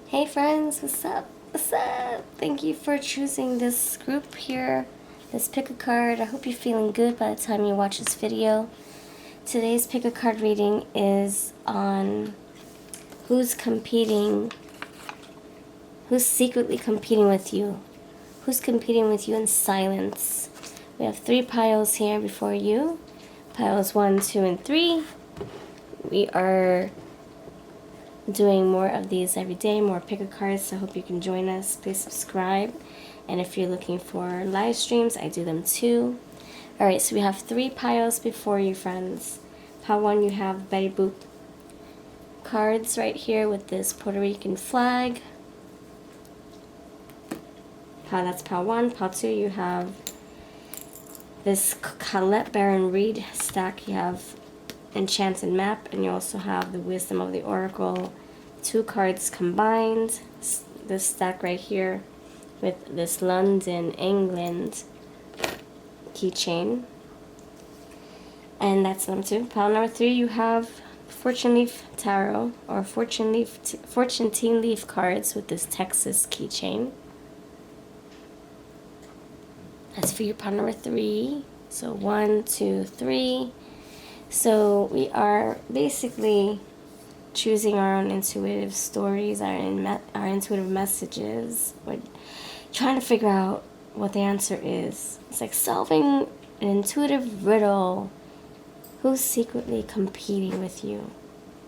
Hey friends, what's up? What's up? Thank you for choosing this group here, this pick a card. I hope you're feeling good by the time you watch this video. Today's pick a card reading is on who's secretly competing with you. Who's competing with you in silence. We have 3 piles here before you. Piles 1, 2, and 3. We are doing more of these every day, more pick a cards, so I hope you can join us. Please subscribe, and if you're looking for live streams, I do them too. Alright, so we have 3 piles before you, friends. Pile 1, you have Betty Boop cards right here with this Puerto Rican flag. That's pile 1. Pile 2, you have this Colette Baron Reed stack. You have Enchanted Map, and you also have the Wisdom of the Oracle, 2 cards combined. This stack right here with this London, England keychain, and that's number 2. Pile number 3, you have Fortune Leaf Tarot or Fortune Tea Leaf cards with this Texas keychain. That's for your pile number 3. So 1, 2, 3. So we are basically choosing our own intuitive stories, our intuitive messages. We're trying to figure out what the answer is. It's like solving an intuitive riddle. Who's secretly competing with you?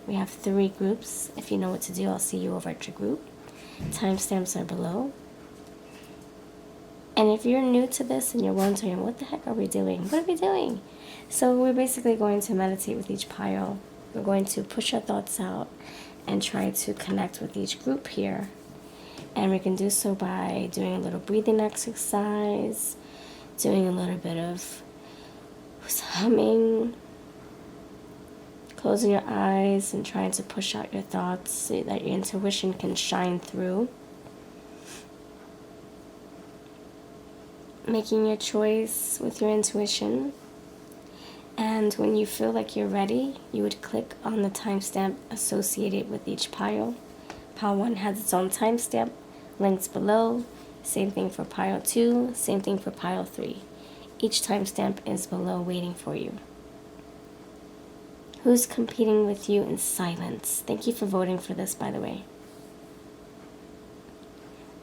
We have 3 groups. If you know what to do, I'll see you over at your group. Timestamps are below. And if you're new to this and you're wondering, what the heck are we doing? What are we doing? So we're basically going to meditate with each pile. We're going to push our thoughts out and try to connect with each group here. And we can do so by doing a little breathing exercise, doing a little bit of humming, closing your eyes and trying to push out your thoughts so that your intuition can shine through. Making your choice with your intuition. And when you feel like you're ready, you would click on the timestamp associated with each pile. Pile 1 has its own timestamp, links below. Same thing for pile 2, same thing for pile 3. Each timestamp is below waiting for you. Who's competing with you in silence? Thank you for voting for this, by the way.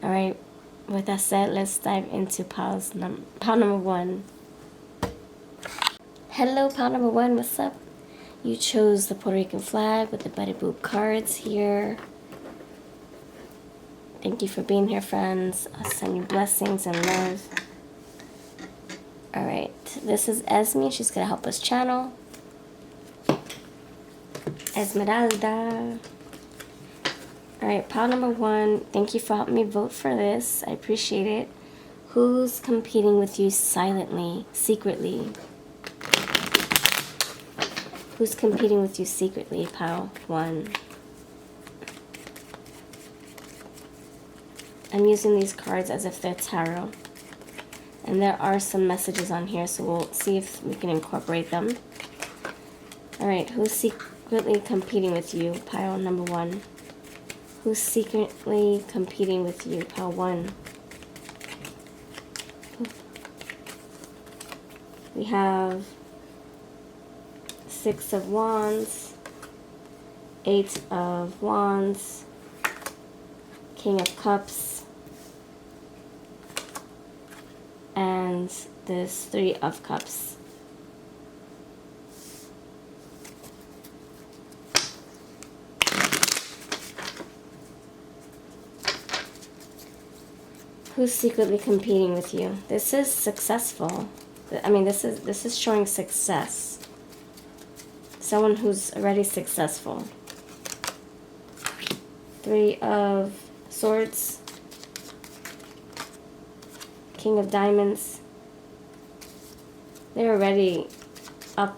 Alright, with that said, let's dive into pile number 1. Hello, pile number 1, what's up? You chose the Puerto Rican flag with the Betty Boop cards here. Thank you for being here, friends. I'll send you blessings and love. Alright, this is Esme. She's going to help us channel. Esmeralda. Alright, pile number 1. Thank you for helping me vote for this. I appreciate it. Who's competing with you silently, secretly? Who's competing with you secretly, pile 1? I'm using these cards as if they're tarot. And there are some messages on here, so we'll see if we can incorporate them. Alright, who's secretly competing with you, pile number 1? Who's secretly competing with you, pile 1? We have 6 of Wands, 8 of Wands, King of Cups, and this 3 of Cups. Who's secretly competing with you? This is successful. I mean, this is showing success. Someone who's already successful. 3 of Swords. King of Diamonds. They're already up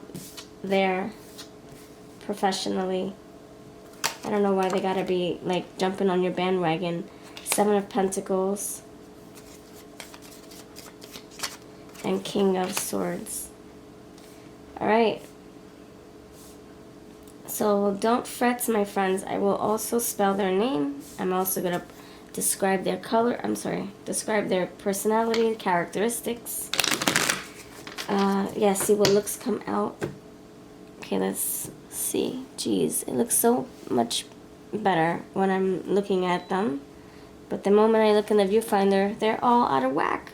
there professionally. I don't know why they gotta be like jumping on your bandwagon. 7 of Pentacles. And King of Swords. Alright. So don't fret, my friends. I will also spell their name. I'm also going to describe their color. I'm sorry. Describe their personality, characteristics. Yeah, see what looks come out. Okay, let's see. Jeez, it looks so much better when I'm looking at them. But the moment I look in the viewfinder, they're all out of whack.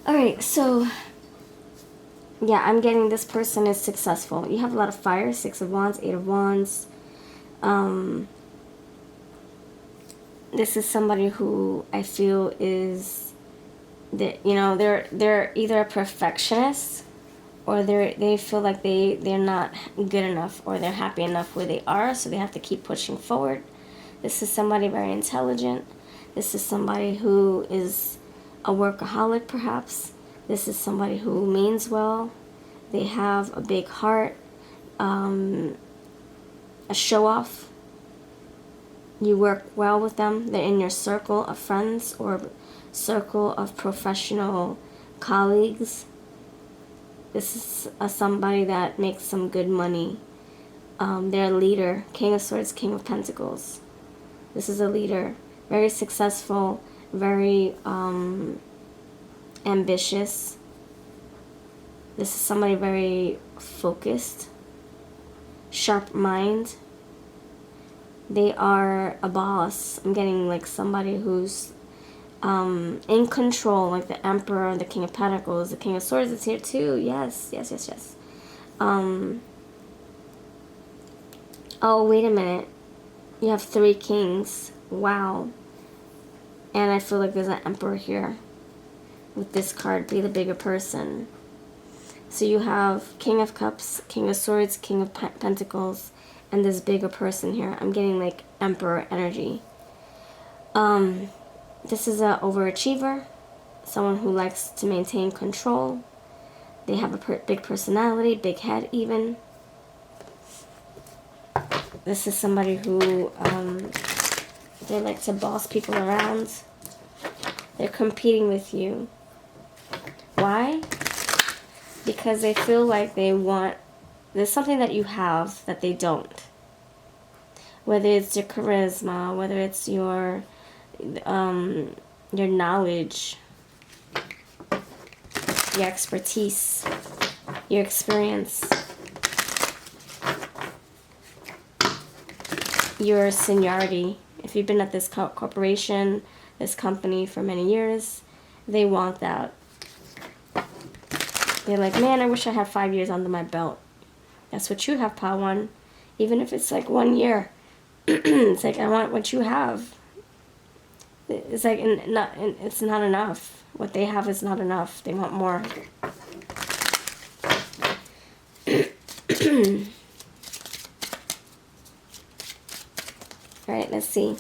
Alright, so yeah, I'm getting this person is successful. You have a lot of fire, 6 of Wands, 8 of Wands. This is somebody who I feel is that, you know, they're either a perfectionist, or they feel like they're not good enough, or they're happy enough where they are, so they have to keep pushing forward. This is somebody very intelligent. This is somebody who is a workaholic, perhaps. This is somebody who means well. They have a big heart, a show-off. You work well with them. They're in your circle of friends or circle of professional colleagues. This is somebody that makes some good money. They're a leader. King of Swords, King of Pentacles. This is a leader. Very successful, very ambitious. This is somebody very focused, sharp mind. They are a boss. I'm getting like somebody who's in control, like the Emperor, the King of Pentacles, the King of Swords is here too. Yes, yes, yes, yes. Oh, wait a minute. You have 3 kings. Wow. And I feel like there's an Emperor here. With this card, be the bigger person. So you have King of Cups, King of Swords, King of Pentacles, and this bigger person here. I'm getting like Emperor energy. This is an overachiever, someone who likes to maintain control. They have a big personality, big head even. This is somebody who they like to boss people around. They're competing with you. Why? Because they feel like they want, there's something that you have that they don't. Whether it's your charisma, whether it's your knowledge, your expertise, your experience, your seniority. If you've been at this corporation, this company for many years, they want that. They're like, man, I wish I had 5 years under my belt. That's what you have, Power One. Even if it's like 1 year. It's like, I want what you have. It's like, it's not enough. What they have is not enough. They want more. Alright, let's see.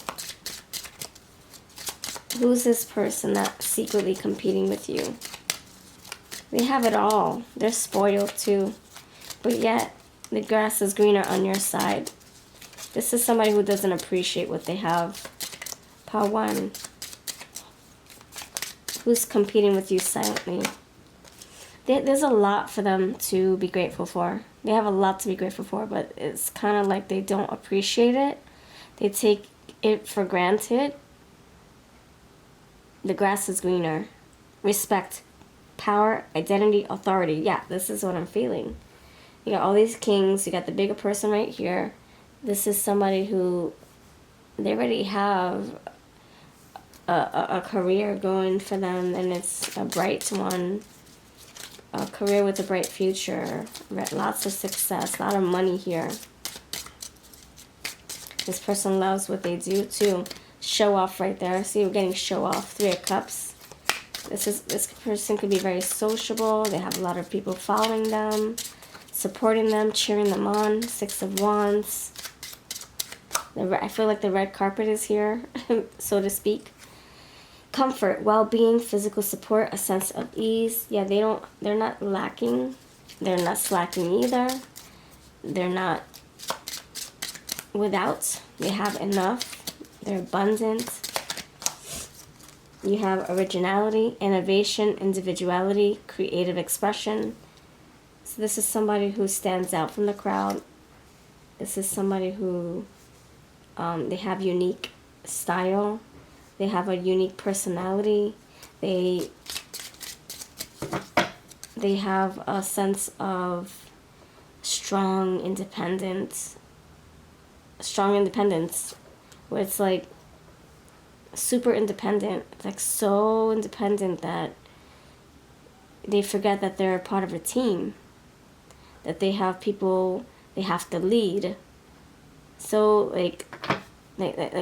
Who's this person that's secretly competing with you? They have it all. They're spoiled too. But yet, the grass is greener on your side. This is somebody who doesn't appreciate what they have. Power One. Who's competing with you silently? There's a lot for them to be grateful for. They have a lot to be grateful for, but it's kind of like they don't appreciate it. They take it for granted. The grass is greener. Respect. Power, identity, authority. Yeah, this is what I'm feeling. You got all these kings. You got the bigger person right here. This is somebody who they already have a career going for them, and it's a bright one. A career with a bright future. Lots of success. A lot of money here. This person loves what they do too. Show off right there. See, we're getting show off. 3 of Cups. This person could be very sociable. They have a lot of people following them, supporting them, cheering them on. 6 of Wands. I feel like the red carpet is here, so to speak. Comfort, well-being, physical support, a sense of ease. Yeah, they're not lacking. They're not slacking either. They're not without. They have enough. They're abundant. You have originality, innovation, individuality, creative expression. So this is somebody who stands out from the crowd. This is somebody who, they have unique style. They have a unique personality. They have a sense of strong independence, where it's like super independent, like so independent that they forget that they're a part of a team, that they have people they have to lead. So like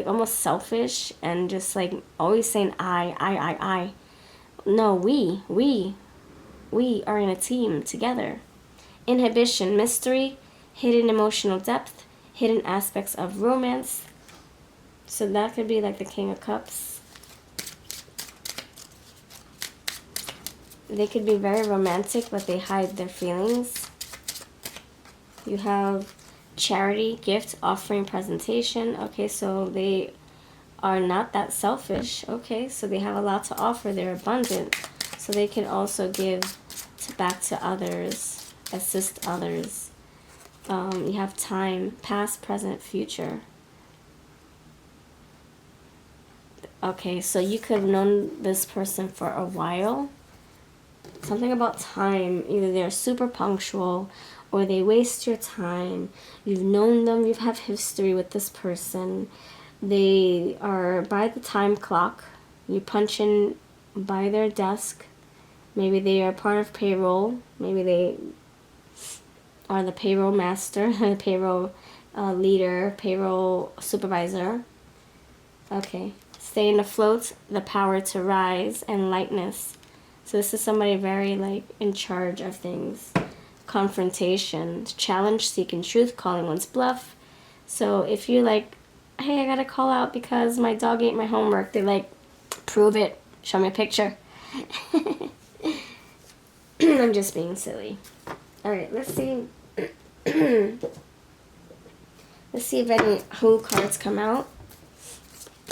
almost selfish, and just like always saying I. No, we are in a team together. Inhibition, mystery, hidden emotional depth, hidden aspects of romance. So that could be like the King of Cups. They could be very romantic, but they hide their feelings. You have charity, gift, offering, presentation. Okay, so they are not that selfish. Okay, so they have a lot to offer. They're abundant. So they can also give back to others, assist others. You have time, past, present, future. Okay, so you could have known this person for a while. Something about time. Either they're super punctual or they waste your time. You've known them, you have history with this person. They are by the time clock. You punch in by their desk. Maybe they are part of payroll. Maybe they are the payroll master, the payroll leader, payroll supervisor. Okay. Staying afloat, the power to rise, and lightness. So this is somebody very like in charge of things. Confrontation, challenge, seeking truth, calling one's bluff. So if you like, hey, I gotta call out because my dog ate my homework, they like, prove it, show me a picture. I'm just being silly. Alright, let's see. Let's see if any Who cards come out.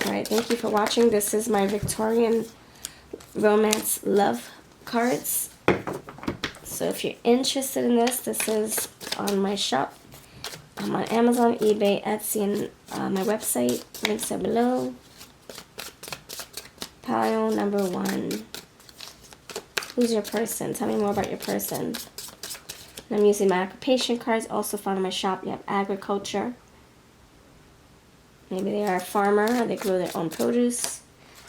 Alright, thank you for watching. This is my Victorian romance love cards. So if you're interested in this, this is on my shop. I'm on Amazon, eBay, Etsy, and my website. Links are below. Pile number 1. Who's your person? Tell me more about your person. And I'm using my occupation cards, also found in my shop. You have agriculture. Maybe they are a farmer, or they grow their own produce,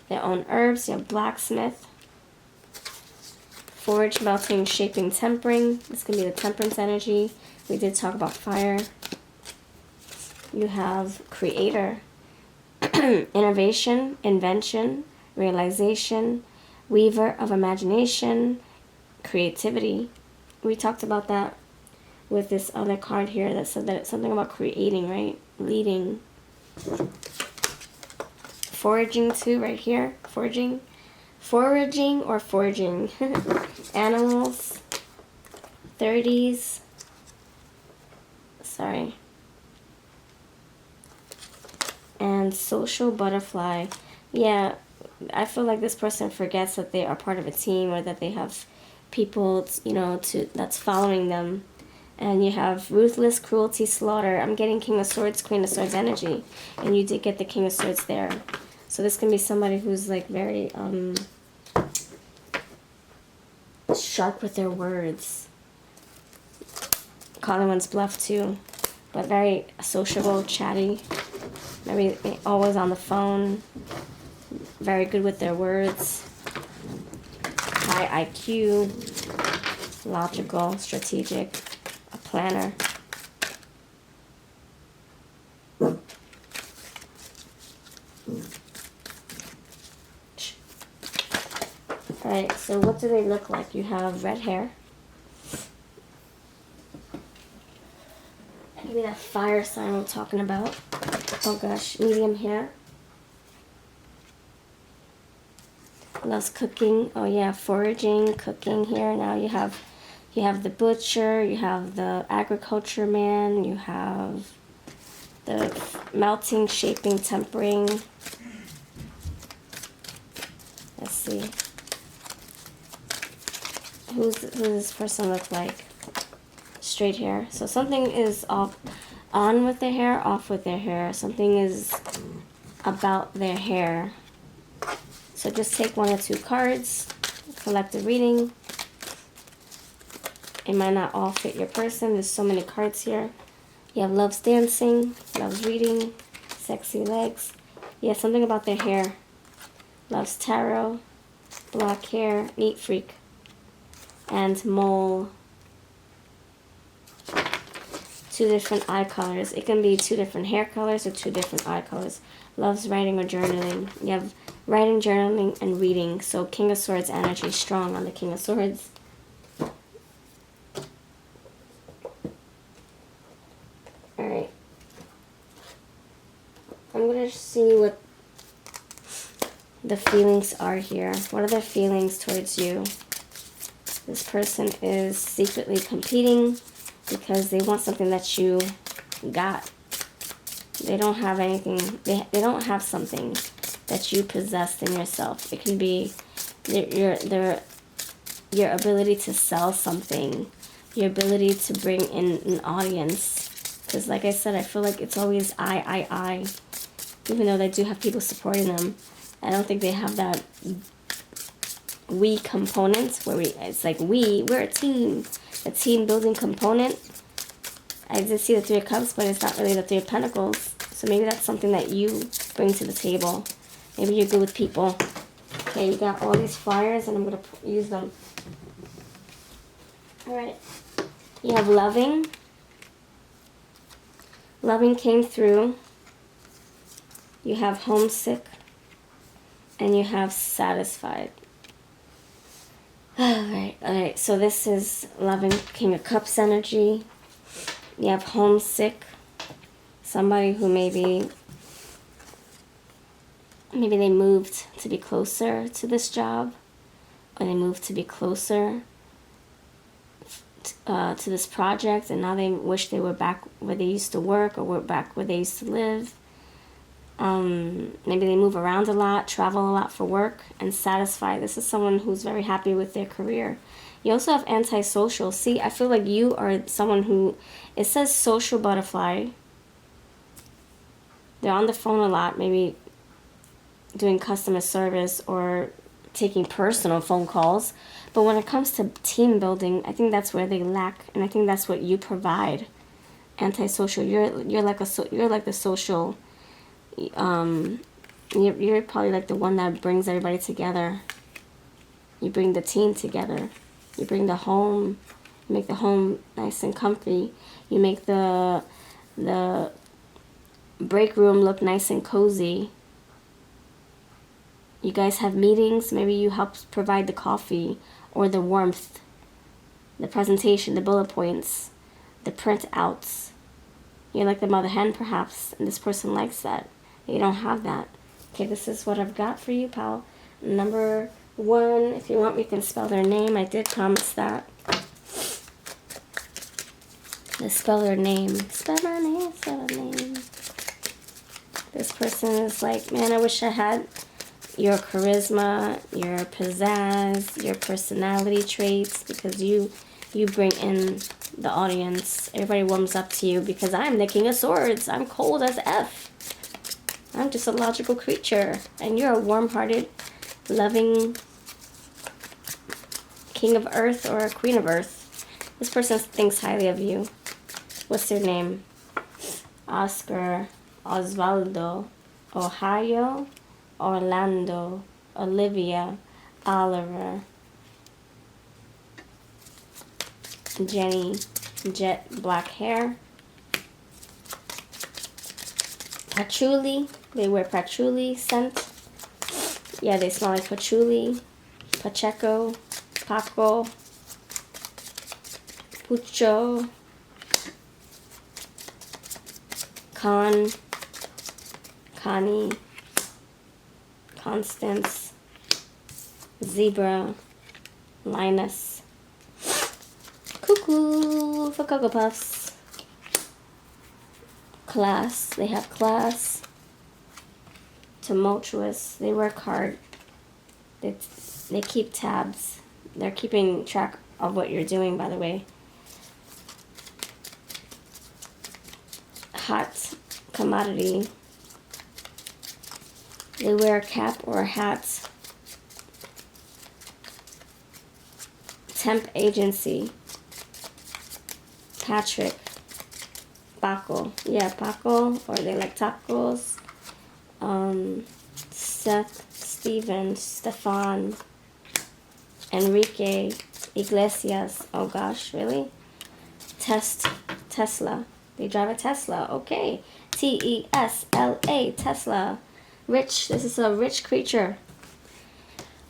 their own herbs. You have blacksmith. Forge, melting, shaping, tempering. This can be the temperance energy. We did talk about fire. You have creator. Innovation, invention, realization, weaver of imagination, creativity. We talked about that with this other card here that said that it's something about creating, right? Leading. Foraging too, right here. Foraging or foraging. Animals. 30s. Sorry. And social butterfly. Yeah, I feel like this person forgets that they are part of a team, or that they have people, you know, that's following them. And you have ruthless, cruelty, slaughter. I'm getting King of Swords, Queen of Swords energy. And you did get the King of Swords there. So this can be somebody who's like very sharp with their words. Calling one's bluff too. But very sociable, chatty. Maybe always on the phone. Very good with their words. High IQ. Logical, strategic. A planner. Alright, so what do they look like? You have red hair. Maybe that fire sign we're talking about. Oh gosh, medium hair. Loves cooking. Oh yeah, foraging, cooking here. Now you have the butcher, you have the agriculture man, you have the melting, shaping, tempering. Let's see. Who's this person look like? Straight hair. So something is off. on with their hair, off with their hair. Something is about their hair. So just take 1 or 2 cards, collect a reading. It might not all fit your person. There's so many cards here. You have loves dancing, loves reading, sexy legs. Yeah, something about their hair. Loves tarot, black hair, neat freak, and mole. 2 different eye colors. It can be 2 different hair colors or 2 different eye colors. Loves writing or journaling. You have writing, journaling, and reading. So King of Swords energy strong on the King of Swords. Alright. I'm going to see what the feelings are here. What are their feelings towards you? This person is secretly competing because they want something that you got. They don't have anything, they don't have something that you possessed in yourself. It can be your ability to sell something, your ability to bring in an audience. Because like I said, I feel like it's always I. Even though they do have people supporting them, I don't think they have that we component where it's like we're a team building component. I did see the 3 of Cups, but it's not really the 3 of Pentacles. So maybe that's something that you bring to the table. Maybe you're good with people. Okay, you got all these flyers, and I'm going to use them. Alright. You have loving. Loving came through. You have homesick. And you have satisfied. Alright. So this is loving, King of Cups energy. You have homesick. Somebody who maybe they moved to be closer to this job, or they moved to be closer to this project, and now they wish they were back where they used to work, or were back where they used to live. Maybe they move around a lot, travel a lot for work, and satisfy. This is someone who's very happy with their career. You also have antisocial. See, I feel like you are someone who, it says social butterfly. They're on the phone a lot, maybe doing customer service or taking personal phone calls. But when it comes to team building, I think that's where they lack, and I think that's what you provide. Antisocial. You're like the social. You're probably like the one that brings everybody together. You bring the team together. You bring the home. You make the home nice and comfy. You make the break room look nice and cozy. You guys have meetings. Maybe you help provide the coffee or the warmth, the presentation, the bullet points, the printouts. You're like the mother hen, perhaps, and this person likes that. You don't have that. Okay, this is what I've got for you, pal. Number 1, if you want, we can spell their name. I did promise that. Let's spell their name. Spell my name, spell their name. This person is like, man, I wish I had your charisma, your pizzazz, your personality traits, because you bring in the audience. Everybody warms up to you because I'm the King of Swords. I'm cold as F. I'm just a logical creature, and you're a warm-hearted, loving King of Earth or a Queen of Earth. This person thinks highly of you. What's their name? Oscar, Osvaldo, Ohio, Orlando, Olivia, Oliver, Jenny, jet black hair, patchouli. They wear patchouli scent. Yeah, they smell like patchouli, Pacheco, Paco, Pucho, Connie, Constance, Zebra, Linus, Cuckoo for Cocoa Puffs, Class. They have class. Tumultuous. They work hard. They keep tabs. They're keeping track of what you're doing, by the way. hot commodity. They wear a cap or a hat. Temp agency. Patrick. Paco. Yeah, Paco. Or they like tacos. Seth, Steven, Stefan, Enrique, Iglesias. Oh gosh, really? Tesla. They drive a Tesla. Okay. Tesla. Tesla. Rich. This is a rich creature.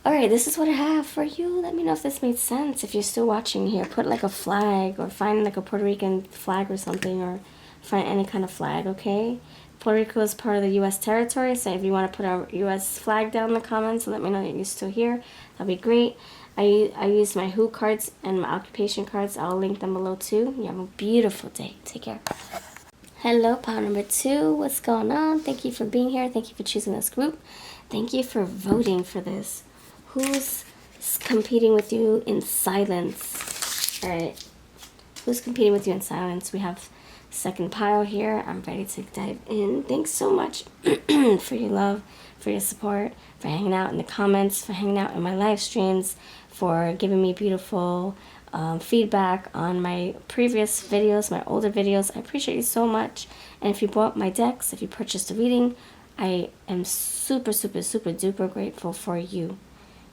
Alright, this is what I have for you. Let me know if this made sense. If you're still watching here, put like a flag or find like a Puerto Rican flag or something, or find any kind of flag, okay? Puerto Rico is part of the U.S. territory, so if you want to put a U.S. flag down in the comments and let me know that you're still here, that'd be great. I use my Who cards and my occupation cards. I'll link them below too. You have a beautiful day. Take care. Hello, pile number 2. What's going on? Thank you for being here. Thank you for choosing this group. Thank you for voting for this. Who's competing with you in silence? All right. Who's competing with you in silence? We have second pile here. I'm ready to dive in. Thanks so much for your love, for your support, for hanging out in the comments, for hanging out in my live streams, for giving me beautiful feedback on my previous videos, my older videos. I appreciate you so much. And if you bought my decks, if you purchased a reading, I am super, super, super duper grateful for you.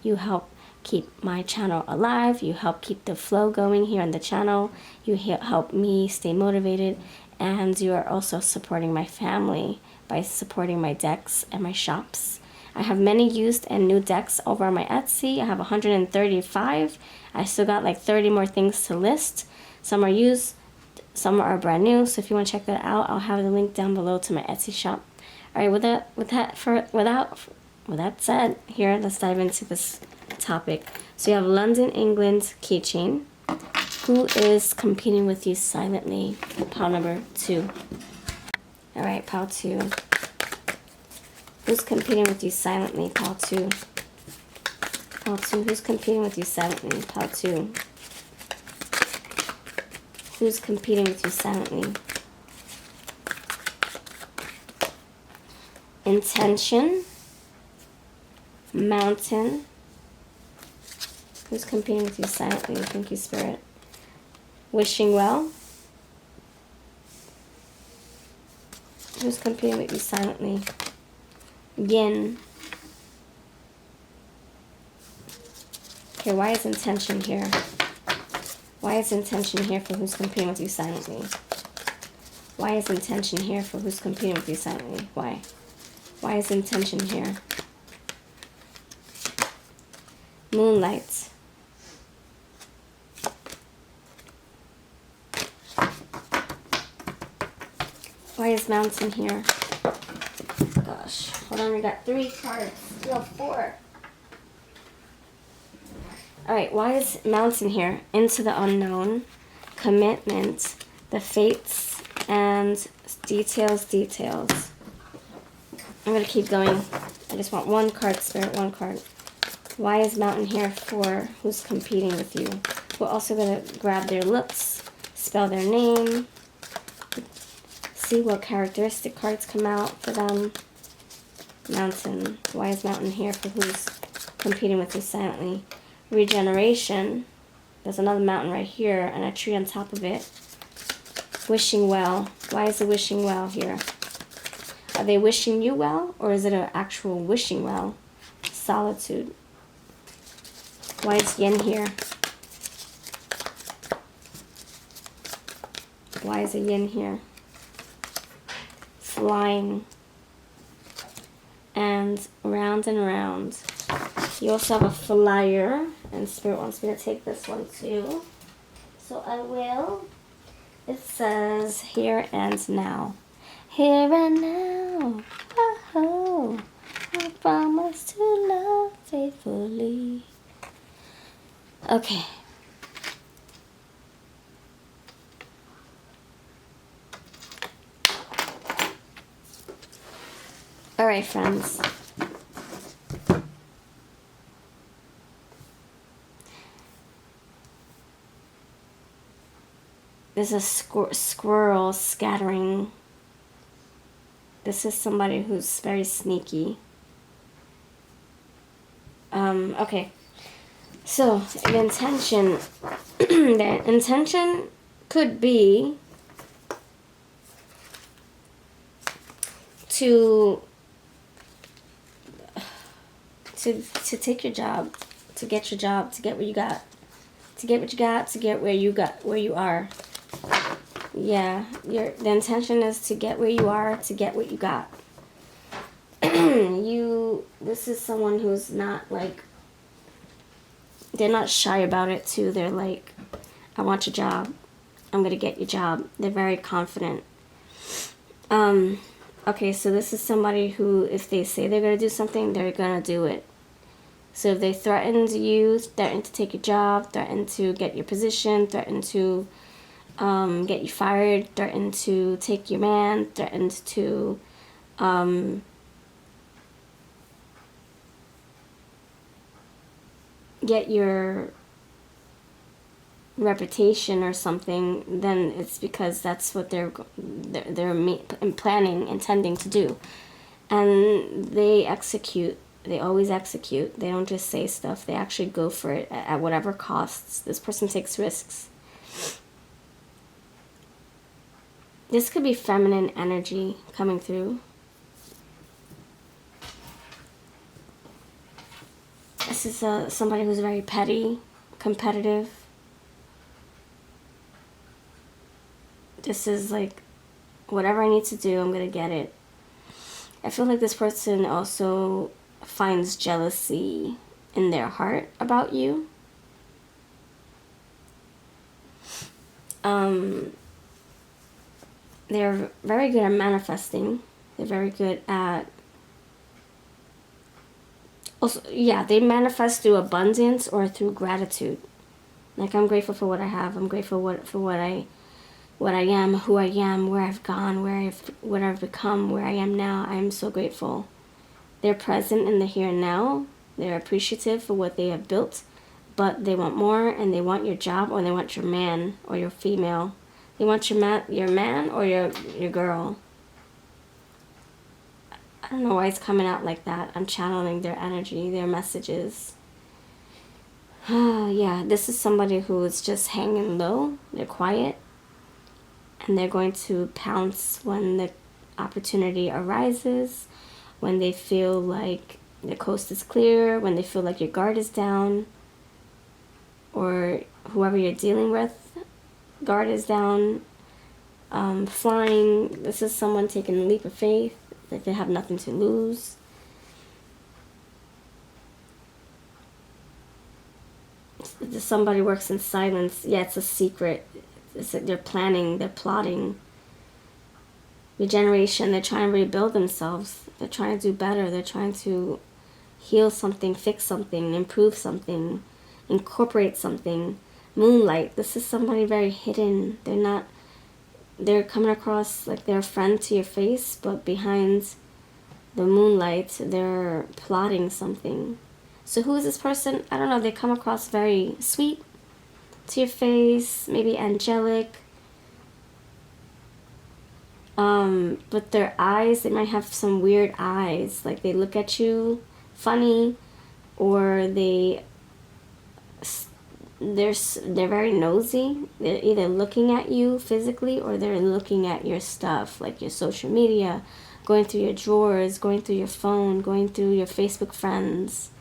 You help keep my channel alive. You help keep the flow going here on the channel. You help me stay motivated. And you are also supporting my family by supporting my decks and my shops. I have many used and new decks over on my Etsy. I have 135. I still got like 30 more things to list. Some are used, some are brand new. So if you want to check that out, I'll have the link down below to my Etsy shop. All right, with that said, here, let's dive into this topic. So you have London, England keychain. Who is competing with you silently? Pile number 2. All right, pile 2. Who's competing with you silently? Pile 2. Pile 2. Who's competing with you silently? Pile 2. Who's competing with you silently? Intention. Mountain. Who's competing with you silently? Thank you, Spirit. Wishing well. Who's competing with you silently? Yin. Okay, why is intention here? Why is intention here for who's competing with you silently? Why is intention here for who's competing with you silently? Why? Why is intention here? Moonlight. Why is mountain here? Gosh, hold on, we got 3 cards. No, 4. Alright, why is mountain here? Into the unknown, commitment, the fates, and details. I'm going to keep going. I just want 1 card, Spirit, 1 card. Why is mountain here for who's competing with you? We're also going to grab their looks, spell their name, see what characteristic cards come out for them. Mountain. Why is mountain here for who's competing with you silently? Regeneration. There's another mountain right here and a tree on top of it. Wishing well. Why is the wishing well here? Are they wishing you well, or is it an actual wishing well? Solitude. Why is yin here? Why is a yin here? Flying. And round. You also have a flyer, and Spirit wants me to take this one too. So I will. It says here and now. Here and now. Oh, I promise to love faithfully. Okay. All right, friends. There's a squirrel scattering This is somebody who's very sneaky. Okay. So, the intention could be to take your job, to get your job, to get what you got, to get what you got, to get where you are. Yeah, the intention is to get where you are, to get what you got. This is someone who's not like, they're not shy about it too. They're like, I want your job. I'm gonna get your job. They're very confident. Okay, so this is somebody who, if they say they're gonna do something, they're gonna do it. So if they threaten you, threaten to take your job, threaten to get your position, threaten to get you fired, threaten to take your man, threaten to get your reputation or something, then it's because that's what they're planning, intending to do. And they execute. They always execute. They don't just say stuff. They actually go for it at whatever costs. This person takes risks. This could be feminine energy coming through. This is somebody who's very petty, competitive. This is like, whatever I need to do, I'm going to get it. I feel like this person also finds jealousy in their heart about you. They're very good at manifesting. They're very good at... Also, yeah, they manifest through abundance or through gratitude. Like, I'm grateful for what I have. I'm grateful for what I am, who I am, where I've gone, what I've become, where I am now. I'm so grateful. They're present in the here and now. They're appreciative for what they have built, but they want more, and they want your job, or they want your man or your female. They want your man or your girl. I don't know why it's coming out like that. I'm channeling their energy, their messages. Yeah, this is somebody who is just hanging low. They're quiet. And they're going to pounce when the opportunity arises, when they feel like the coast is clear, when they feel like your guard is down, or whoever you're dealing with, guard is down, flying. This is someone taking a leap of faith, that they have nothing to lose. Somebody works in silence. Yeah, it's a secret. It's like they're planning, they're plotting. Regeneration, they're trying to rebuild themselves. They're trying to do better. They're trying to heal something, fix something, improve something, incorporate something. Moonlight, this is somebody very hidden. They're coming across like they're a friend to your face, but behind the moonlight, they're plotting something. So who is this person? I don't know. They come across very sweet to your face, maybe angelic. But their eyes, they might have some weird eyes. Like they look at you funny, or they're very nosy. They're either looking at you physically, or they're looking at your stuff, like your social media, going through your drawers, going through your phone, going through your Facebook friends,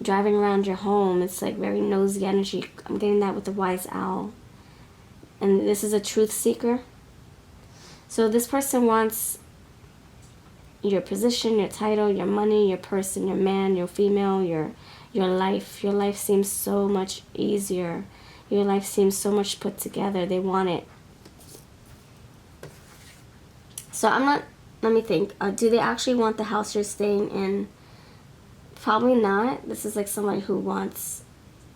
driving around your home. It's like very nosy energy. I'm getting that with the wise owl. And this is a truth seeker. So this person wants your position, your title, your money, your person, your man, your female, your life. Your life seems so much easier. Your life seems so much put together. They want it. So let me think. Do they actually want the house you're staying in? Probably not. This is like somebody who wants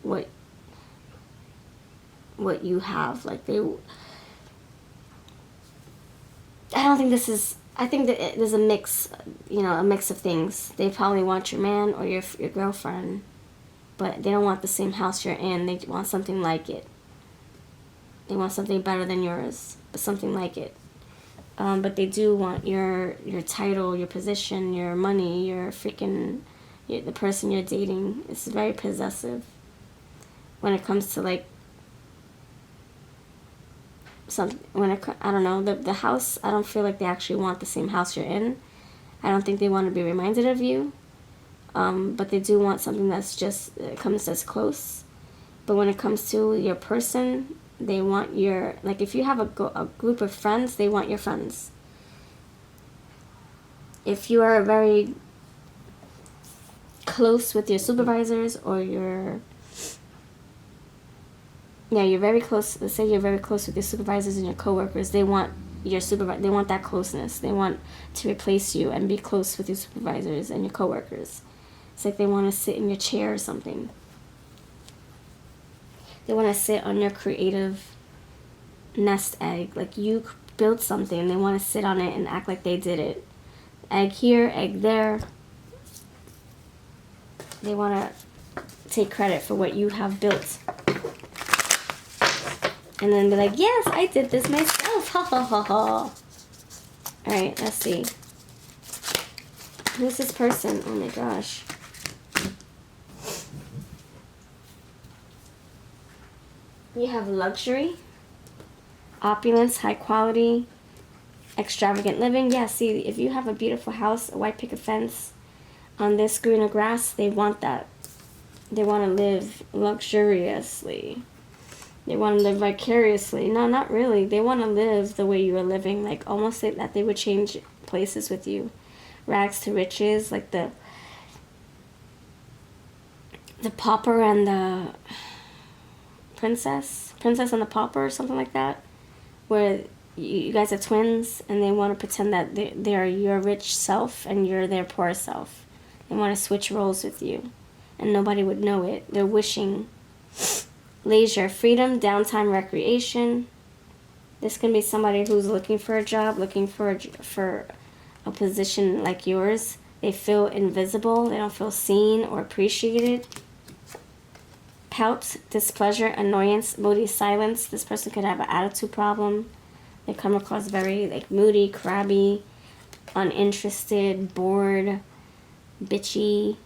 what you have. Like I don't think this is... I think that there's a mix, a mix of things. They probably want your man or your girlfriend, but they don't want the same house you're in. They want something like it. They want something better than yours, but something like it. But they do want your title, your position, your money, your freaking, the person you're dating. It's very possessive when it comes to like something. I don't know, the house. I don't feel like they actually want the same house you're in. I don't think they want to be reminded of you. But they do want something that's just comes as close. But when it comes to your person, they want your, like if you have a group of friends, they want your friends. If you are very close with your supervisors or you're very close, let's say you're very close with your supervisors and your coworkers, they want they want that closeness. They want to replace you and be close with your supervisors and your coworkers. It's like they want to sit in your chair or something. They want to sit on your creative nest egg. Like you built something and they want to sit on it and act like they did it. Egg here, egg there. They want to take credit for what you have built. And then be like, yes, I did this myself. Ha ha ha ha. Alright, let's see. Who's this person? Oh my gosh. You have luxury, opulence, high quality, extravagant living. Yeah, see, if you have a beautiful house, a white picket fence, on this greener grass, they want that. They want to live luxuriously. They want to live vicariously. No, not really. They want to live the way you are living. Like, almost that they would change places with you. Rags to riches, like the pauper and the princess and the pauper, or something like that, where you guys are twins and they want to pretend that they are your rich self and you're their poor self. They want to switch roles with you and nobody would know it. They're wishing. Leisure, freedom, downtime, recreation. This can be somebody who's looking for a job, looking for a position like yours. They feel invisible. They don't feel seen or appreciated. Pout, displeasure, annoyance, moody silence. This person could have an attitude problem. They come across very like moody, crabby, uninterested, bored, bitchy.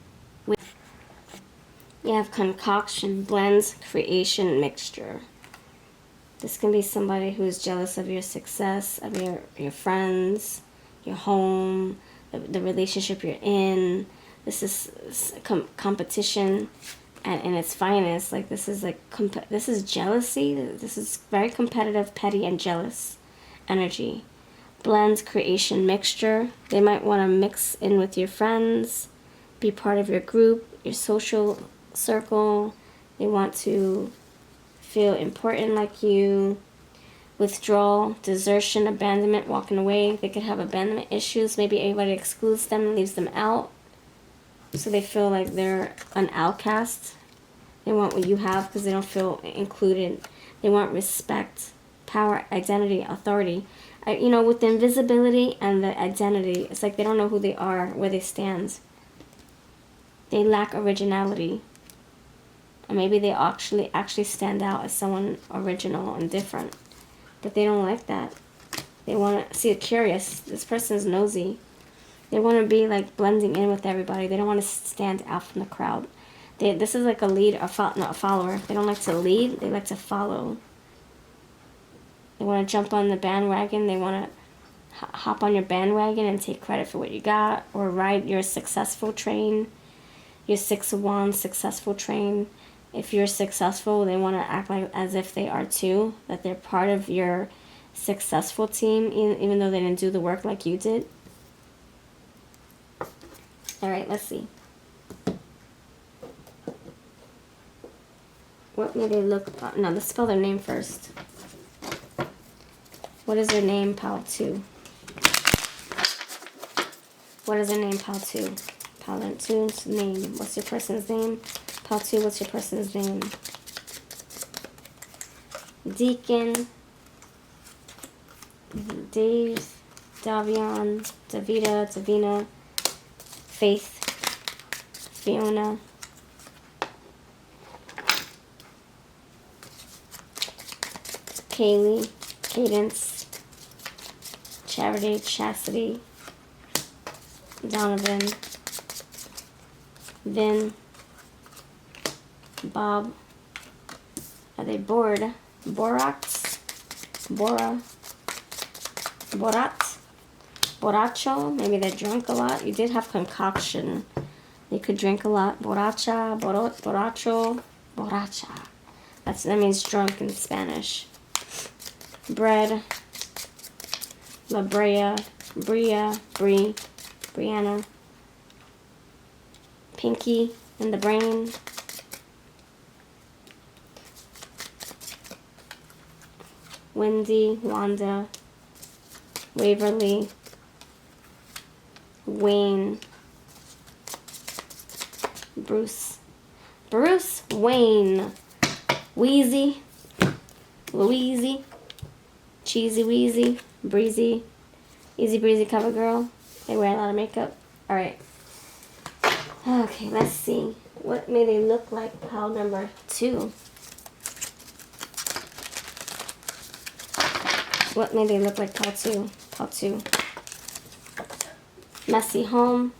You have concoction, blends, creation, mixture. This can be somebody who is jealous of your success, of your friends, your home, the relationship you're in. This is competition in its finest. Like this is this is jealousy. This is very competitive, petty, and jealous energy. Blends, creation, mixture. They might want to mix in with your friends, be part of your group, your social circle. They want to feel important like you. Withdrawal, desertion, abandonment, walking away. They could have abandonment issues. Maybe everybody excludes them and leaves them out, so they feel like they're an outcast. They want what you have because they don't feel included. They want respect, power, identity, authority. With the invisibility and the identity, it's like they don't know who they are, where they stand. They lack originality. Or maybe they actually stand out as someone original and different. But they don't like that. They want to see it curious. This person's nosy. They want to be like blending in with everybody. They don't want to stand out from the crowd. This is like a lead, not a follower. They don't like to lead. They like to follow. They want to jump on the bandwagon. They want to hop on your bandwagon and take credit for what you got, or ride your successful train, your 6 of Wands successful train. If you're successful, they want to act like as if they are too, that they're part of your successful team, even though they didn't do the work like you did. All right, let's see. What may they look... No, let's spell their name first. What is their name, Pal 2? What is their name, Pal 2? Pal 2's name. What's your person's name? Pal 2, what's your person's name? Deacon, Dave, Davion, Davida, Davina, Faith, Fiona, Kaylee, Cadence, Charity, Chastity, Donovan, Vin, Bob. Are they bored? Borax? Bora? Borat? Borracho? Maybe they're drunk a lot. You did have concoction. They could drink a lot. Borracha, borracho, borracha. That means drunk in Spanish. Bread. La Brea, Bria, Brie, Brianna. Pinky in the brain. Wendy, Wanda, Waverly, Wayne, Bruce, Wayne, Wheezy, Louise, Cheesy Wheezy, Breezy, Easy Breezy Cover Girl. They wear a lot of makeup. Alright. Okay, let's see. What may they look like? Pile number 2. What may they look like? Pile 2. Pile 2. Messy home.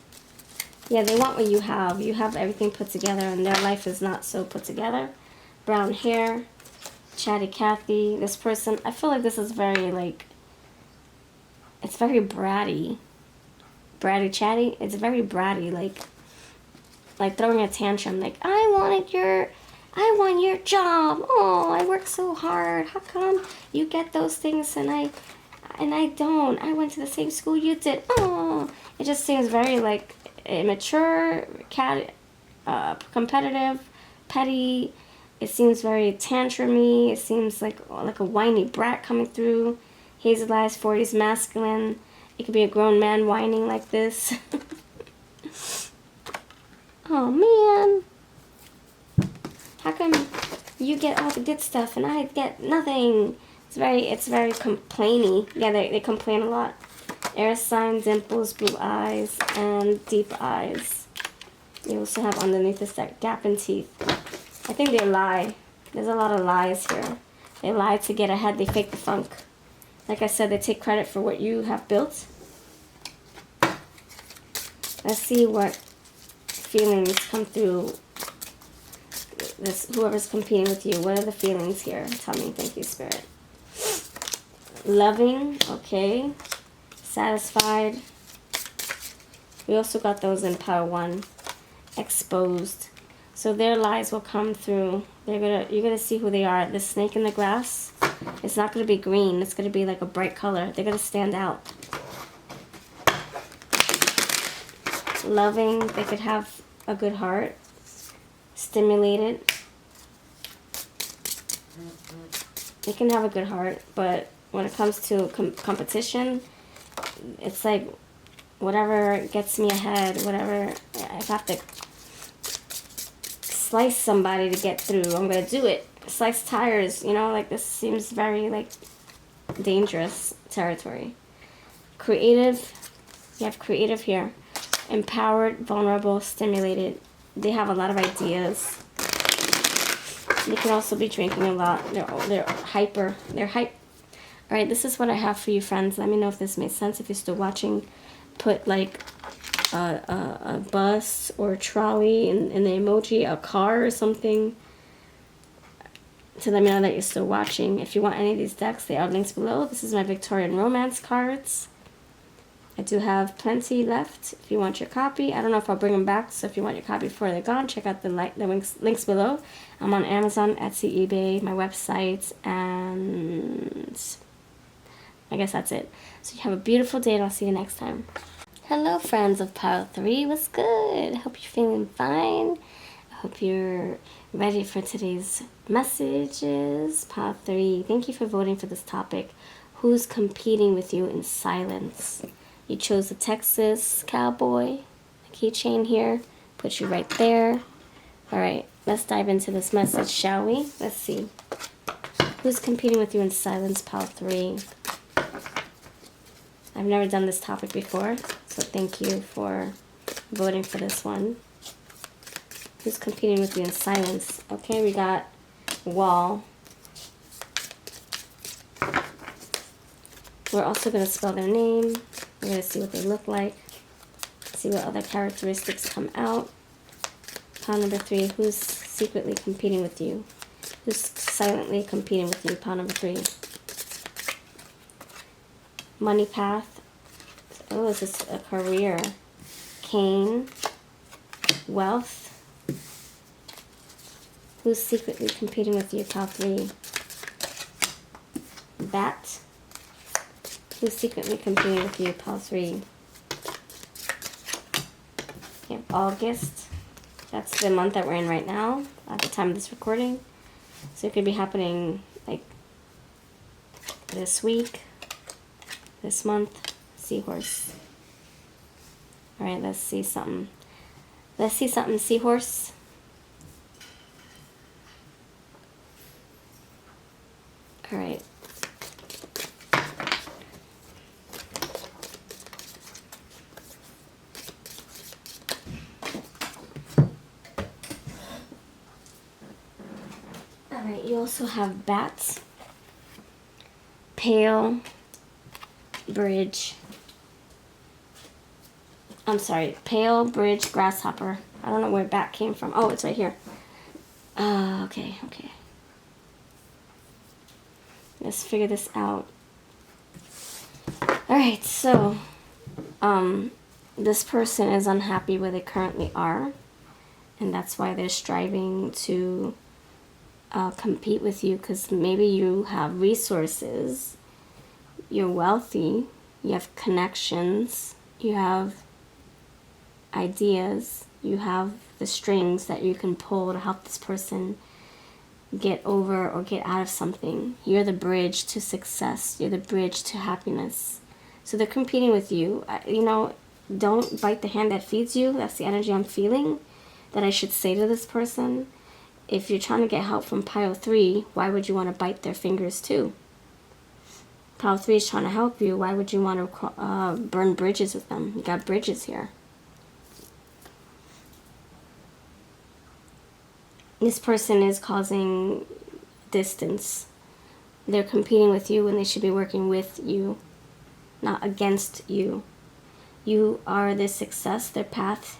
Yeah, they want what you have. You have everything put together, and their life is not so put together. Brown hair. Chatty Cathy. This person, I feel like this is very, like, it's very bratty. Bratty chatty. It's very bratty, like throwing a tantrum. Like, I want your job. Oh, I work so hard. How come you get those things and I don't? I went to the same school you did. Oh, it just seems very like immature, competitive, petty. It seems very tantrumy. It seems like a whiny brat coming through. Hazel eyes, 40s masculine. It could be a grown man whining like this. Oh man. How come you get all the good stuff and I get nothing? It's very complainy. Yeah, they complain a lot. Air sign, dimples, blue eyes, and deep eyes. You also have underneath this that gap in teeth. I think they lie. There's a lot of lies here. They lie to get ahead. They fake the funk. Like I said, they take credit for what you have built. Let's see what feelings come through whoever's competing with you. What are the feelings here? Tell me. Thank you, Spirit. Loving. Okay. Satisfied. We also got those in pile 1. Exposed. So their lies will come through. You're gonna see who they are. The snake in the grass. It's not gonna be green. It's gonna be like a bright color. They're gonna stand out. Loving. They could have a good heart. Stimulated. They can have a good heart, but when it comes to competition, it's like whatever gets me ahead, whatever, if I have to slice somebody to get through, I'm gonna do it. Slice tires, you know, like this seems very like dangerous territory. Creative. You have creative here. Empowered, vulnerable, stimulated. They have a lot of ideas. They can also be drinking a lot. They're hyper. They're hype. All right, this is what I have for you, friends. Let me know if this made sense. If you're still watching, put like a bus or a trolley in the emoji, a car or something, to let me know that you're still watching. If you want any of these decks, they are links below. This is my Victorian Romance cards. I do have plenty left if you want your copy. I don't know if I'll bring them back, so if you want your copy before they're gone, check out the links below. I'm on Amazon, Etsy, eBay, my website, and I guess that's it. So you have a beautiful day, and I'll see you next time. Hello, friends of Pile 3. What's good? I hope you're feeling fine. I hope you're ready for today's messages. Pile 3, thank you for voting for this topic. Who's competing with you in silence? You chose the Texas Cowboy keychain here. Put you right there. Alright, let's dive into this message, shall we? Let's see. Who's competing with you in silence, Pile 3? I've never done this topic before, so thank you for voting for this one. Who's competing with you in silence? Okay, we got Wall. We're also going to spell their name. We're going to see what they look like. See what other characteristics come out. Pile number 3, who's secretly competing with you? Who's silently competing with you? Pile number 3. Money path. Oh, is this a career? Cane. Wealth. Who's secretly competing with you? Pile 3. Bat. Who's secretly competing with you? Pile 3. Okay, August. That's the month that we're in right now at the time of this recording. So it could be happening like this week, this month. Seahorse. All right, let's see something. Let's see something, seahorse. All right. All right, you also have bats, pale, bridge. I'm sorry, pale, bridge, grasshopper. I don't know where bat came from. Oh, it's right here. Okay. Let's figure this out. All right, so this person is unhappy where they currently are, and that's why they're striving to compete with you, because maybe you have resources, you're wealthy, you have connections, you have ideas, you have the strings that you can pull to help this person get over or get out of something. You're the bridge to success. You're the bridge to happiness. So they're competing with you. You know, don't bite the hand that feeds you. That's the energy I'm feeling that I should say to this person. If you're trying to get help from pile 3, why would you want to bite their fingers too? Pile 3 is trying to help you. Why would you want to burn bridges with them? You got bridges here. This person is causing distance. They're competing with you when they should be working with you, not against you. You are their success, their path.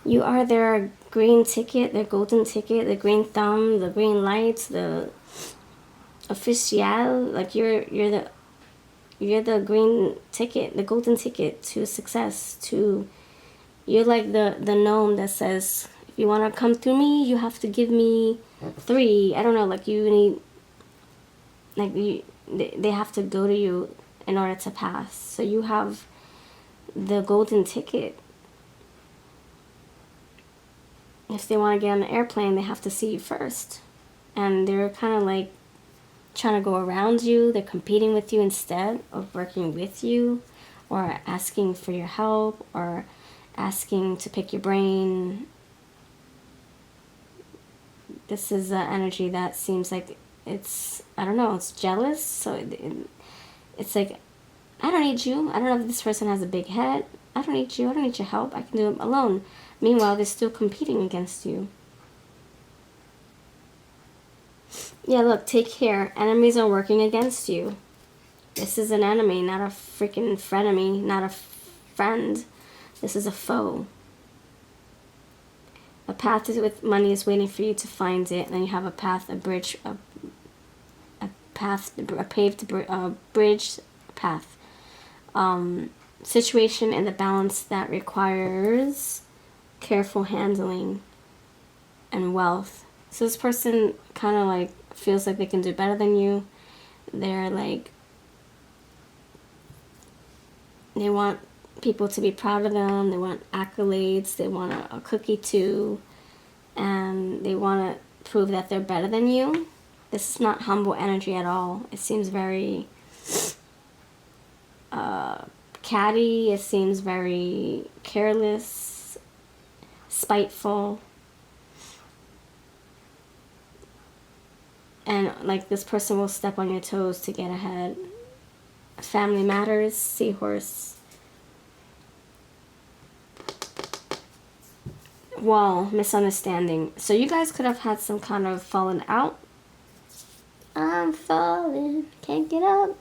You are their green ticket, their golden ticket, the green thumb, the green lights, the official. Like you're the green ticket, the golden ticket to success. You're like the gnome that says, if you want to come through me, you have to give me 3. I don't know, like you need, like they have to go to you in order to pass. So you have the golden ticket. If they want to get on the airplane, they have to see you first. And they're kind of like trying to go around you. They're competing with you instead of working with you or asking for your help or asking to pick your brain. This is an energy that seems like it's, I don't know, it's jealous. So it's like, I don't need you. I don't know if this person has a big head. I don't need you. I don't need your help. I can do it alone. Meanwhile, they're still competing against you. Yeah, look, take care. Enemies are working against you. This is an enemy, not a freaking frenemy, not a friend. This is a foe. A path with money is waiting for you to find it. And then you have a path, a bridge, a path, a paved bridge path. Situation in the balance that requires careful handling and wealth. So this person kind of like feels like they can do better than you. They're like, they want people to be proud of them. They want accolades. They want a cookie too. And they want to prove that they're better than you. This is not humble energy at all. It seems very catty. It seems very careless, spiteful. And like this person will step on your toes to get ahead. Family matters, seahorse. Wall, misunderstanding. So you guys could have had some kind of fallen out. I'm falling, can't get up.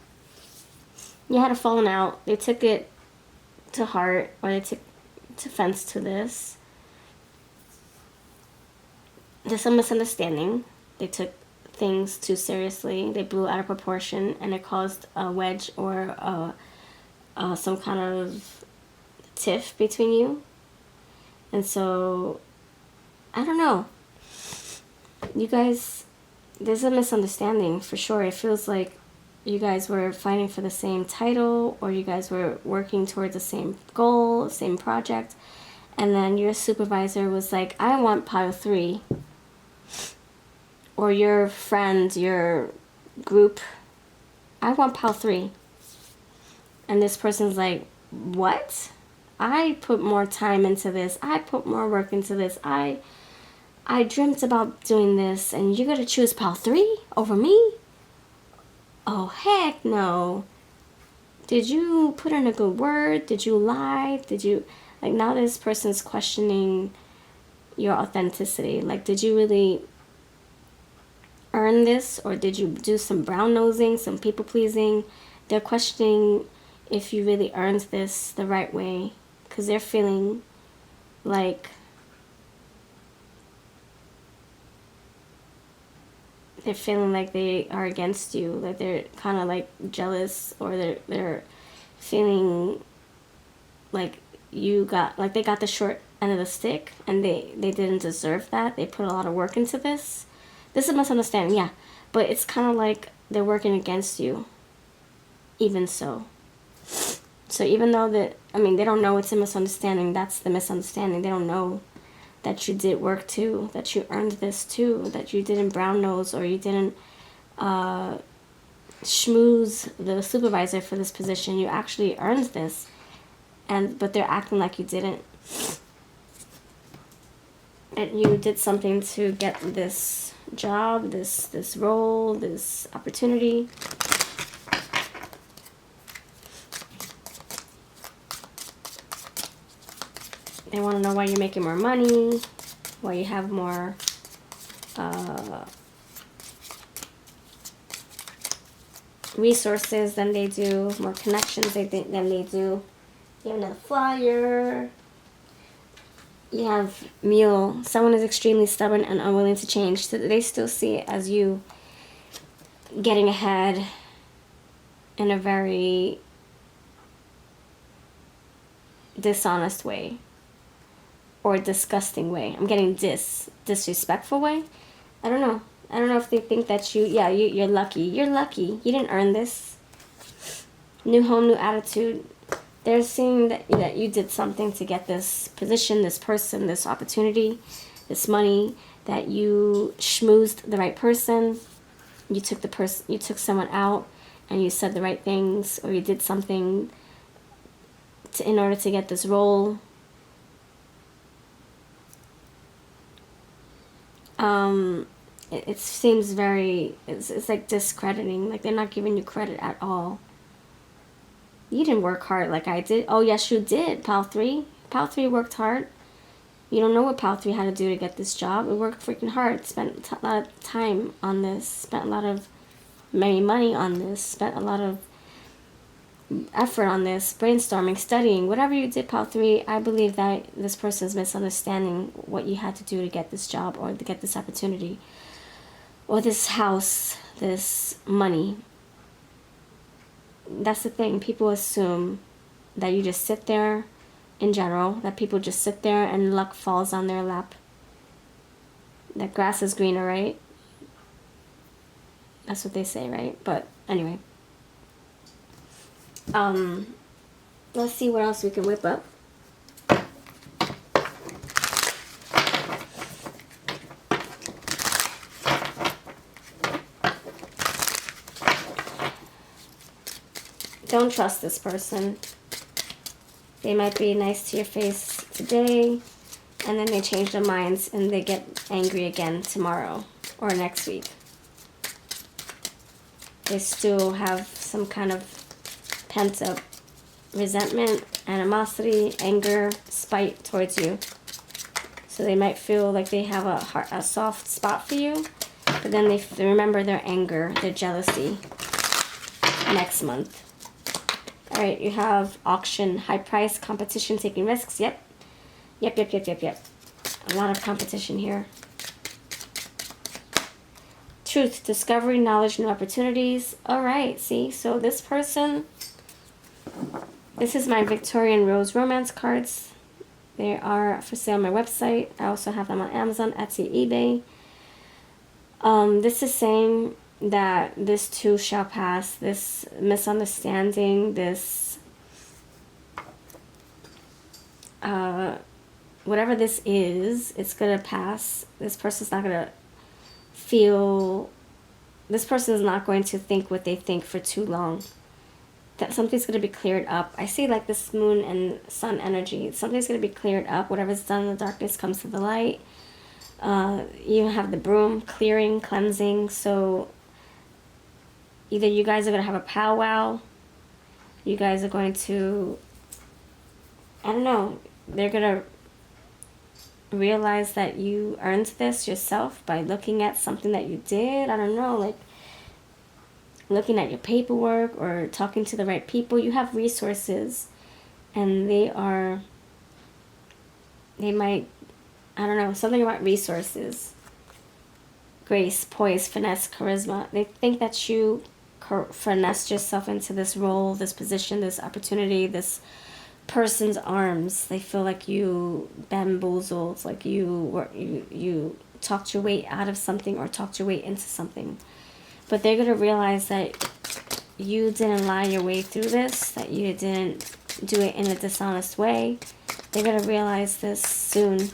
You had a falling out. They took it to heart, or they took offense to this. There's some misunderstanding. They took things too seriously. They blew out of proportion, and it caused a wedge or some kind of tiff between you. And so, I don't know. You guys, there's a misunderstanding for sure. It feels like you guys were fighting for the same title, or you guys were working towards the same goal, same project, and then your supervisor was like, I want pile 3. Or your friend, your group, I want pile 3. And this person's like, what? I put more time into this. I put more work into this. I dreamt about doing this, and you're gonna choose pile 3 over me? Oh, heck no. Did you put in a good word? Did you lie? Did you, like, now this person's questioning your authenticity. Like, did you really earn this, or did you do some brown nosing, some people pleasing? They're questioning if you really earned this the right way, because they're feeling like they are against you, like they're kind of like jealous, or they're feeling like you got, like they got the short end of the stick, and they didn't deserve that. They put a lot of work into this. This is a misunderstanding, yeah, but it's kind of like they're working against you, even so. So even though that, I mean, they don't know it's a misunderstanding, that's the misunderstanding. They don't know that you did work too, that you earned this too, that you didn't brown nose, or you didn't schmooze the supervisor for this position. You actually earned this, but they're acting like you didn't. And you did something to get this job, this role, this opportunity. They want to know why you're making more money, why you have more resources than they do, more connections than they do. You have another flyer. You have mule. Someone is extremely stubborn and unwilling to change. So they still see it as you getting ahead in a very dishonest way, or disgusting way. I'm getting disrespectful way. I don't know. I don't know if they think that you're lucky. You're lucky. You didn't earn this. New home, new attitude. They're seeing that you did something to get this position, this person, this opportunity, this money, that you schmoozed the right person. You took someone out, and you said the right things, or you did something in order to get this role. It seems very, it's like discrediting, like they're not giving you credit at all. You didn't work hard like I did. Oh, yes, you did, Pal 3. Pal 3 worked hard. You don't know what Pal 3 had to do to get this job. It worked freaking hard. Spent a lot of time on this. Spent a lot of money on this. Spent a lot of effort on this. Brainstorming, studying. Whatever you did, Pal 3, I believe that this person is misunderstanding what you had to do to get this job, or to get this opportunity, or this house, this money. That's the thing. People assume that you just sit there, in general, that people just sit there and luck falls on their lap. That grass is greener, right? That's what they say, right? But anyway. Let's see what else we can whip up. Don't trust this person. They might be nice to your face today, and then they change their minds and they get angry again tomorrow or next week. They still have some kind of pent-up resentment, animosity, anger, spite towards you. So they might feel like they have a soft spot for you, But then they remember their anger, their jealousy next month. All right, you have auction, high price, competition, taking risks. Yep. Yep. A lot of competition here. Truth, discovery, knowledge, new opportunities. All right, see, so this person, this is my Victorian Rose romance cards. They are for sale on my website. I also have them on Amazon, Etsy, eBay. This is saying that this too shall pass. This misunderstanding, this whatever this is, it's gonna pass. This person's not gonna feel, this person is not going to think what they think for too long. That something's going to be cleared up. I see like this moon and sun energy. Something's going to be cleared up. Whatever's done in the darkness comes to the light. You have the broom, clearing, cleansing. So either you guys are going to have a powwow. You guys are going to, I don't know, they're going to realize that you earned this yourself by looking at something that you did. I don't know, like looking at your paperwork or talking to the right people. You have resources, and they might, I don't know, something about resources. Grace, poise, finesse, charisma. They think that you finessed yourself into this role, this position, this opportunity, this person's arms. They feel like you bamboozled, like you talked your way out of something or talked your way into something. But they're going to realize that you didn't lie your way through this, that you didn't do it in a dishonest way. They're going to realize this soon.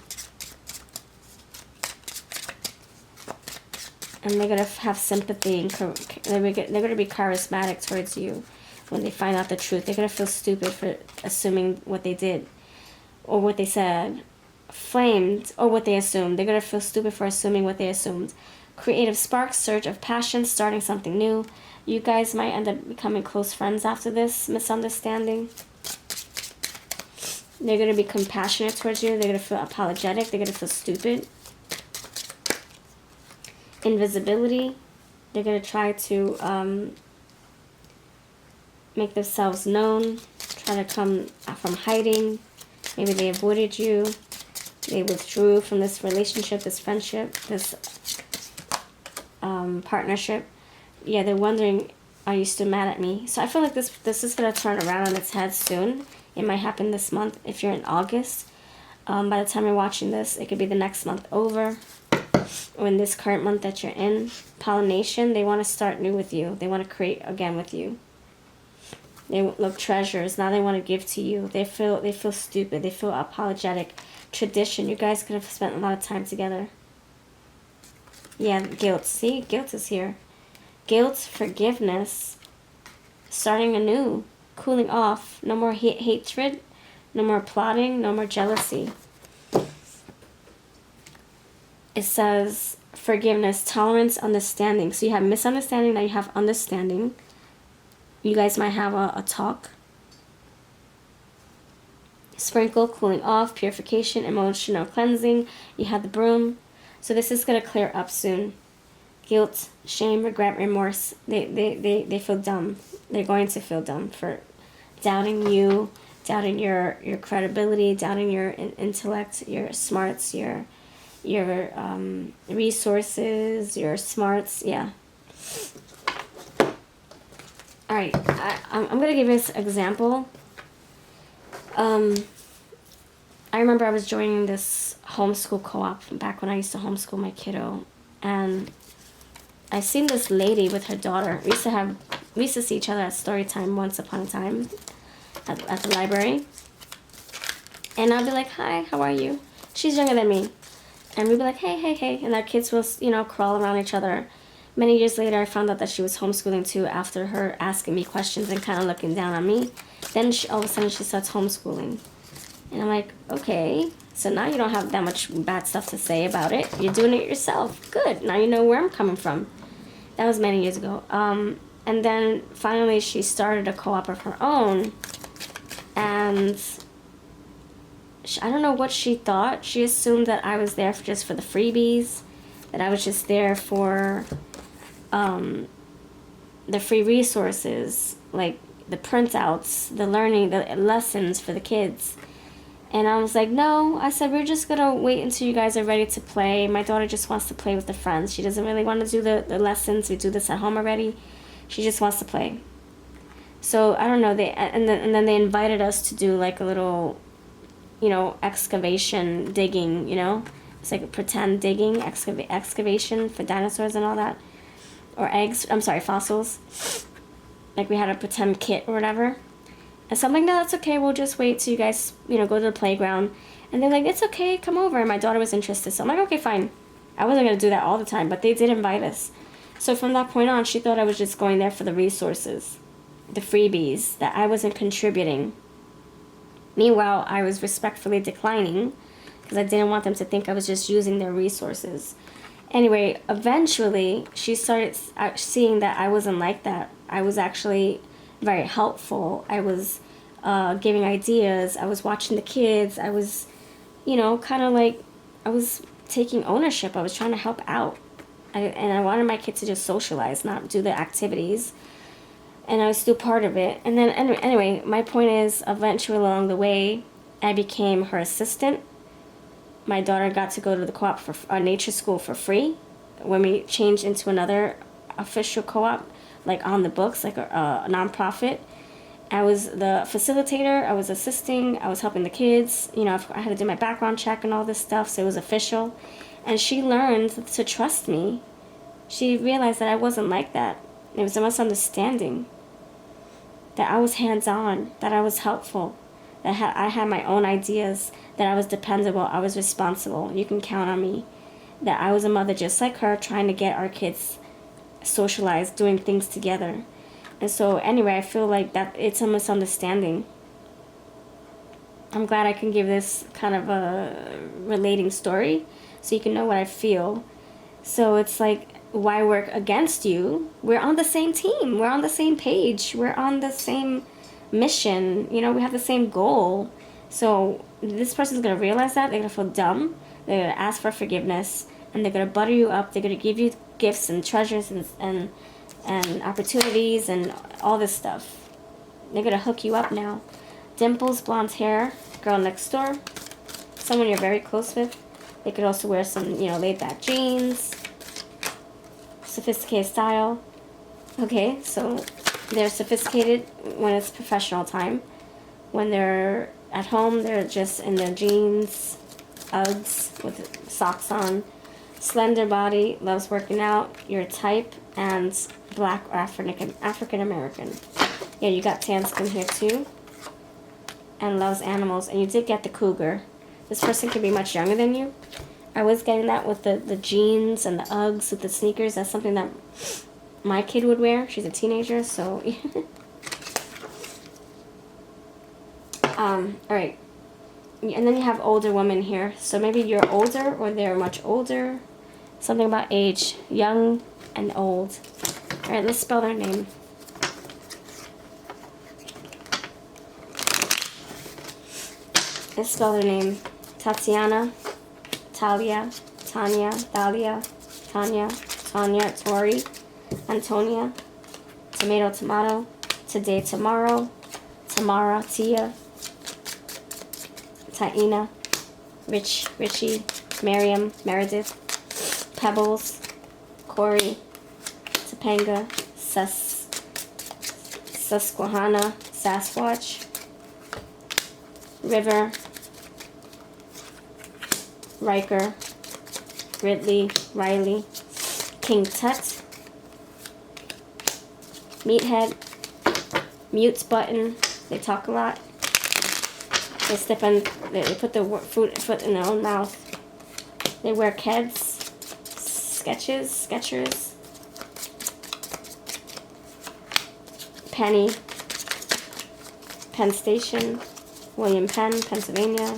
And they're going to have sympathy, and they're going to be charismatic towards you when they find out the truth. They're going to feel stupid for assuming what they did or what they said. Flamed, or what they assumed. They're going to feel stupid for assuming what they assumed. Creative spark, surge of passion, starting something new. You guys might end up becoming close friends after this misunderstanding. They're going to be compassionate towards you. They're going to feel apologetic. They're going to feel stupid. Invisibility. They're going to try to make themselves known. Try to come from hiding. Maybe they avoided you. They withdrew from this relationship, this friendship, this partnership. Yeah, they're wondering, are you still mad at me? So I feel like this is going to turn around on its head soon. It might happen this month if you're in August. By the time you're watching this, it could be the next month over, or in this current month that you're in. Pollination, they want to start new with you. They want to create again with you. They look treasures. Now they want to give to you. They feel stupid. They feel apologetic. Tradition. You guys could have spent a lot of time together. Yeah, guilt. See, guilt is here. Guilt, forgiveness, starting anew, cooling off. No more hatred. No more plotting. No more jealousy. It says forgiveness, tolerance, understanding. So you have misunderstanding. Now you have understanding. You guys might have a talk. Sprinkle, cooling off, purification, emotional cleansing. You have the broom. So this is going to clear up soon. Guilt, shame, regret, remorse. They feel dumb. They're going to feel dumb for doubting you, doubting your credibility, doubting your intellect, your smarts, your resources, your smarts. Yeah. All right. I'm going to give you this example. I remember I was joining this homeschool co-op back when I used to homeschool my kiddo, and I seen this lady with her daughter. We used to see each other at story time once upon a time at the library, and I'd be like, "Hi, how are you?" She's younger than me, and we'd be like, "Hey," and our kids will, crawl around each other. Many years later, I found out that she was homeschooling too after her asking me questions and kind of looking down on me. Then all of a sudden she starts homeschooling. And I'm like, okay, so now you don't have that much bad stuff to say about it. You're doing it yourself. Good. Now you know where I'm coming from. That was many years ago. And then finally she started a co-op of her own. And I don't know what she thought. She assumed that I was there just for the freebies, that I was just there for the free resources, like the printouts, the learning, the lessons for the kids. And I was like, no. I said, we're just going to wait until you guys are ready to play. My daughter just wants to play with the friends. She doesn't really want to do the lessons. We do this at home already. She just wants to play. So, I don't know. And then they invited us to do like a little, you know, excavation, digging, you know. It's like a pretend digging, excavation for dinosaurs and all that. Or eggs. I'm sorry, fossils. Like we had a pretend kit or whatever. And so I'm like, no, that's okay. We'll just wait till you guys, you know, go to the playground. And they're like, it's okay. Come over. And my daughter was interested. So I'm like, okay, fine. I wasn't going to do that all the time, but they did invite us. So from that point on, she thought I was just going there for the resources, the freebies, that I wasn't contributing. Meanwhile, I was respectfully declining because I didn't want them to think I was just using their resources. Anyway, eventually, she started seeing that I wasn't like that. I was actually very helpful. I was giving ideas. I was watching the kids. I was, you know, kind of like, I was taking ownership. I was trying to help out. And I wanted my kids to just socialize, not do the activities. And I was still part of it. And then, anyway, my point is, eventually along the way, I became her assistant. My daughter got to go to the co-op for nature school for free. When we changed into another official co-op, like on the books, like a nonprofit, I was the facilitator. I was assisting. I was helping the kids. You know, I had to do my background check and all this stuff, so it was official. And she learned to trust me. She realized that I wasn't like that. It was a misunderstanding. That I was hands-on. That I was helpful. That I had my own ideas. That I was dependable. I was responsible. You can count on me. That I was a mother just like her, trying to get our kids socialized, doing things together. And so anyway, I feel like that it's a misunderstanding. I'm glad I can give this kind of a relating story so you can know what I feel. So it's like, why work against you? We're on the same team. We're on the same page. We're on the same mission. You know, we have the same goal. So this person's going to realize that. They're going to feel dumb. They're going to ask for forgiveness. And they're going to butter you up. They're going to give you gifts and treasures and opportunities and all this stuff. They're going to hook you up now. Dimples, blonde hair, girl next door. Someone you're very close with. They could also wear some, you know, laid back jeans. Sophisticated style. Okay, so they're sophisticated when it's professional time. When they're at home, they're just in their jeans, Uggs with socks on. Slender body, loves working out, your type, and black or African American. Yeah, you got tan skin here too. And loves animals. And you did get the cougar. This person can be much younger than you. I was getting that with the jeans and the Uggs with the sneakers. That's something that my kid would wear. She's a teenager, so... Alright. And then you have older women here. So maybe you're older or they're much older. Something about age. Young and old. Alright, let's spell their name. Let's spell their name. Tatiana, Talia, Tanya, Dahlia, Tanya, Tanya, Tori, Antonia, Tomato, Tomato, Today, Tomorrow, Tamara, Tia, Taina, Richie, Miriam, Meredith, Pebbles, Corey, Topanga, Susquehanna, Sasquatch, River, Riker, Ridley, Riley, King Tut, Meathead, Mute Button. They talk a lot. They step on. They put their foot in their own mouth. They wear Keds, Skechers, Penny, Penn Station, William Penn, Pennsylvania,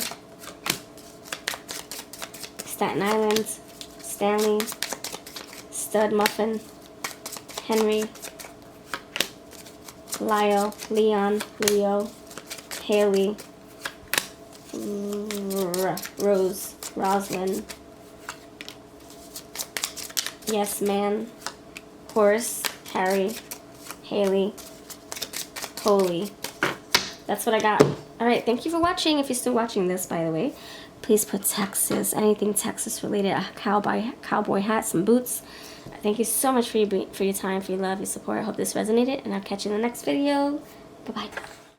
Staten Island, Stanley, Stud Muffin, Henry, Lyle, Leon, Leo, Haley, Rose, Roslyn, Yes Man, Horse, Harry, Haley, Holy. That's what I got. Alright, thank you for watching. If you're still watching this, by the way, please put Texas, anything Texas related, a cowboy hat, some boots. Thank you so much for your time, for your love, your support. I hope this resonated, and I'll catch you in the next video. Bye-bye.